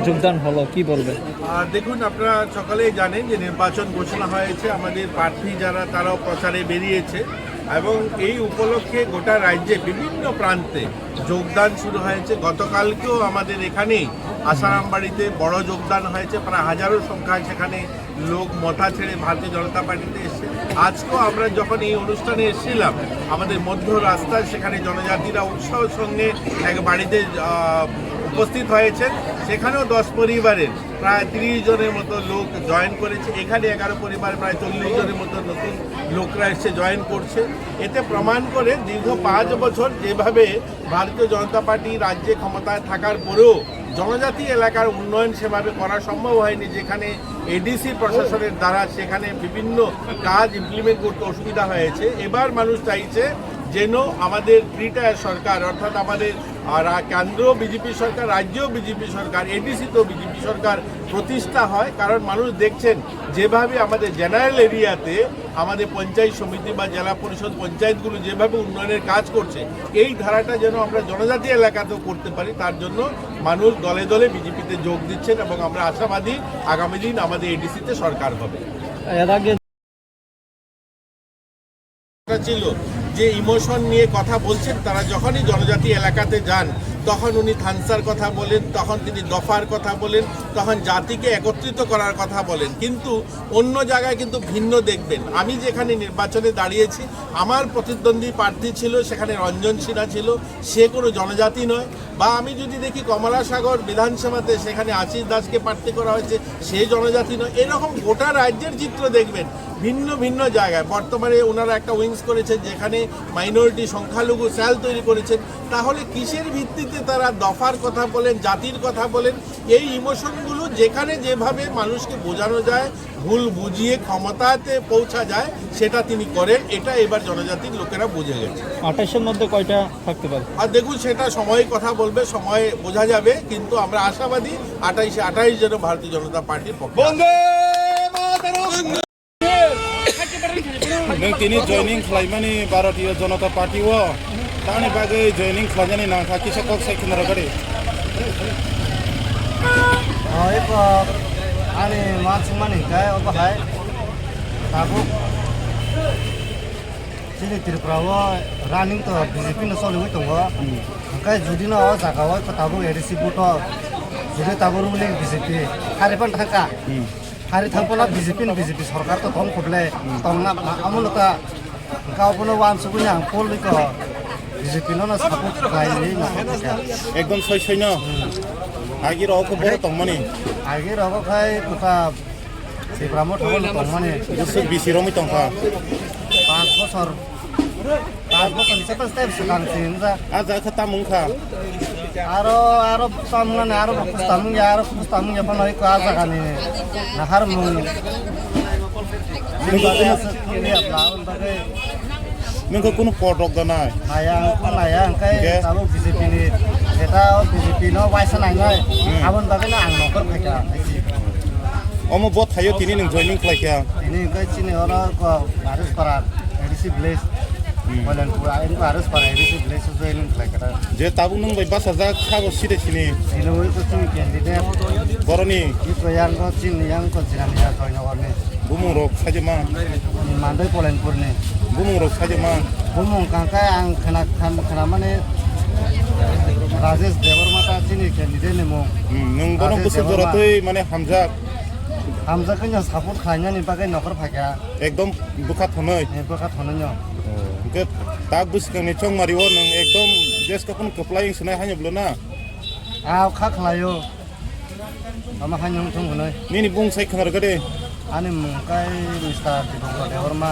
যোগদান হলো কি বলবেন? দেখুন, আপনারা সকালেই জানেন যে নির্বাচন ঘোষণা হয়েছে, আমাদের প্রার্থী যারা তারাও প্রচারে বেরিয়েছে এবং এই উপলক্ষে গোটা রাজ্যে বিভিন্ন প্রান্তে যোগদান শুরু হয়েছে। গতকালকেও আমাদের এখানেই আসারামবাড়িতে বড় যোগদান হয়েছে, প্রায় হাজারো সংখ্যায় সেখানে লোক মাথা ছেড়ে ভারতীয় জনতা পার্টিতে এসেছে। আজকেও আমরা যখন এই অনুষ্ঠানে এসেছিলাম আমাদের মধ্য রাস্তায় সেখানে জনজাতিরা উৎসাহের সঙ্গে এক বাড়িতে উপস্থিত হয়েছেন। সেখানেও 10 পরিবারের প্রায় 30 জনের মতো লোক জয়েন করেছে। এখানে 11 পরিবার প্রায় 40 জনের মতো নতুন লোকরা এসে জয়েন করছে। এতে প্রমাণ করে দীর্ঘ 5 বছর যেভাবে ভারতীয় জনতা পার্টি রাজ্যে ক্ষমতায় থাকার পরেও জনজাতি এলাকার উন্নয়ন সেভাবে করা সম্ভব হয়নি, যেখানে এডিসি প্রশাসনের দ্বারা সেখানে বিভিন্ন কাজ ইমপ্লিমেন্ট করতে অসুবিধা হয়েছে। এবার মানুষ চাইছে যেন আমাদের ত্রিটায়ার সরকার অর্থাৎ আমাদের কেন্দ্র বিজেপি সরকার, রাজ্য বিজেপি সরকার, এডিসিতেও বিজেপি সরকার প্রতিষ্ঠা হয়। কারণ মানুষ দেখছেন যেভাবে আমাদের জেনারেল এরিয়াতে আমাদের পঞ্চায়েত সমিতি বা জেলা পরিষদ পঞ্চায়েতগুলো যেভাবে উন্নয়নের কাজ করছে, এই ধারাটা যেন আমরা জনজাতি এলাকাতেও করতে পারি, তার জন্য মানুষ দলে দলে বিজেপিতে যোগ দিচ্ছেন এবং আমরা আশাবাদী আগামী দিন আমাদের এডিসিতে সরকার হবে। এর আগে ছিল যে ইমোশন নিয়ে কথা বলছেন, তারা যখনই জনজাতি এলাকাতে যান তখন উনি থানসার কথা বলেন, তখন তিনি দফার কথা বলেন, তখন জাতিকে একত্রিত করার কথা বলেন। কিন্তু অন্য জায়গায় কিন্তু ভিন্ন দেখবেন। আমি যেখানে নির্বাচনে দাঁড়িয়েছি, আমার প্রতিদ্বন্দ্বী প্রার্থী ছিল সেখানে রঞ্জন সিনহা ছিল, সে কোনো জনজাতি নয়। বা আমি যদি দেখি কমলাসাগর বিধানসভাতে সেখানে আশিস দাসকে প্রার্থী করা হয়েছে, সে জনজাতি নয়। এরকম গোটা রাজ্যের চিত্র দেখবেন ভিন্ন ভিন্ন জায়গায়। বর্তমানে ওনারা একটা উইংস করেছেন যেখানে মাইনরিটি সংখ্যালঘু সেল তৈরি করেছেন। তাহলে কিসের ভিত্তিতে তারা দফার কথা বলেন, জাতির কথা বলেন? এই ইমোশনগুলো যেখানে যেভাবে মানুষকে বোঝানো যায়, ভুল বুঝিয়ে ক্ষমতাতে পৌঁছা যায়, সেটা তিনি করেন। এটা এবার জনজাতির লোকেরা বুঝে গেছে। 28-এর মধ্যে কয়টা থাকতে পারে? আর দেখুন, সেটা সময় কথা বলবে, সময় বোঝা যাবে। কিন্তু আমরা আশাবাদী 28 যেন ভারতীয় জনতা পার্টির পক্ষে। नों दिनै जयनिं खालामनानै भारतीय जनता पार्टी दानि बागै जयनिं खालामनानै नांखा किसा कक सायख'नो रगारि अनि मान्छे मानिकाय अबहाय दाबो दिनै त्रिपुराव रानिं त बिजेपि न सलिबाय दङ। ओंखाय जुदि न जागाव दाबो एडिसि बुट जुदि दाबो रुलिं बिजेपि हारिबान थाखा हारि थांबोला बिजेपि सरकार तो थम खुबले तंना आमुलता गावबोनो वानसुगुनि आं पोलिको बिजेपि न सापोर्ट खालायनि ना एकदम सैसैन आगि रको बर तंमानि आगि रको खाय कुता सेब्रामो थबल तंमानि गोसो बिसिरमि तंखा 5 বছর নিচে স্টেপ সিকাংसिन जा आजा खता मुंखा आरो सामने आरो पुस्तामु या पनय का जागानि नाहार मुं नोंखौ कोनो पदक गनाय नाया ओंखाय दाबो बिजेपि नि এটা बिजेपि न वाइसा नायनाय आबन बागैनो आं नखर फायका अमो बत थायो तिनि नों जयनिं खालायखा तिनि ओंखाय चिनि अरा आरस पारा एडिसि विलेज मलेनपुरा इनको आरस पारा एडिसि विलेज जयनिं खालायखा जे ताबु नों बाय बासा जा खाबो सिरे सिनि सिलोय को चिनि कैंडिडेट बरनि इप्रयान को चिनि yang को चिनानिया जयनगरनि बुमुं रक साजेमा मान्दै पलेनपुरनि बुमुं रक साजेमा बुमुं कांकाय आं खोना माने राजेश देवरमाता चिनि कैंडिडेट नि मुं नों बनो गोसो जरातै माने हामजा कन्या सापोर्ट खायनानि बागै नखर फायका एकदम बुखा थनै के ताक बुसकांनि चंमारिव नों एकदम जेसका कुन कप्लाइं सनाय हायब्लो ना आव खा खलायो आमा हायनो थंगनै निनि बुं साय खंर गदे आनि मुंकाय मिस्टार देवरमा